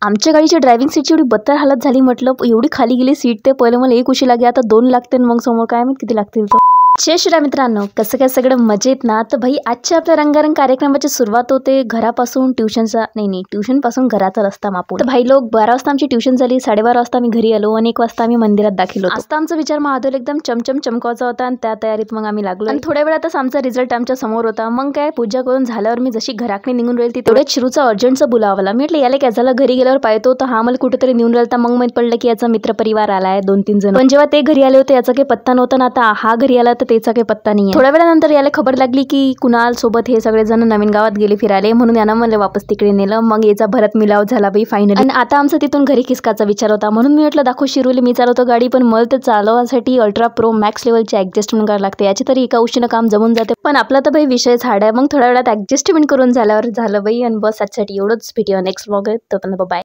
आमच्या गाडीच्या ड्रायव्हिंग सीटची एवढी बत्तर हालत झाली, म्हटलं एवढी खाली गेली सीट. ते पहिले मला 1 उशी लागे, आता 2 लागते, मग समोर काय माहित किती लागतील. जय श्रीराम मित्रांनो, कसं काय सगळं मजेत ना. तर भाई आजच्या आपल्या रंगारंग कार्यक्रमाची सुरुवात होते घरापासून ट्युशनचा नाही ट्युशनपासून घराचा रस्ता मापून. तर भाई लोक 12 वाजता आमची ट्युशन झाली, 12:30 वाजता आम्ही घरी आलो आणि 1 वाजता आम्ही मंदिरात दाखल होतो. आता आमचा विचार महादेव एकदम चमचम चमकावचा होता आणि त्या तयारीत मग आम्ही लागलो. आणि थोड्या वेळातच आमचा रिझल्ट आमच्या समोर होता. मग काय पूजा करून झाल्यावर मी जशी घराकडे निघून राहिली तेवढ्याच शिरूचा अर्जंटचा बोलावला. मी म्हटलं याला काय झालं, घरी गेल्यावर पाहतो तर हा मला कुठेतरी नेऊन राहिला. मग माहित पडलं की याचा मित्र परिवार आलाय 2-3 जण. पण जेव्हा ते घरी आले होते याचा काही पत्ता नव्हता ना, आता हा घरी आला तर त्याचा काही पत्ता नाही. थोड्या वेळानंतर याला खबर लागली की कुणाल सोबत हे सगळे जण नवीन गावात गेले फिरायला, म्हणून यानं मला वापस तिकडे नेलं. मग याचा भरत मिलाव झाला बाई फायनली. आणि आता आमचा तिथून घरी खिसकाचा विचार होता, म्हणून मी म्हटलं दाखव शिरूले मी चालवतो गाडी. पण मला ते चालवण्यासाठी अल्ट्रा प्रो मॅक्स लेवलची ऍडजस्टमेंट करायला लागते. याची तरी एका उशीनं काम जमून जाते, पण आपला तर बाई विषय झाड आहे. मग थोड्या वेळात ऍडजस्टमेंट करून झाल्यावर झालं बाई. आणि बस आजसाठी एवढंच. भेटूया नेक्स्ट व्लॉग. तर बाय.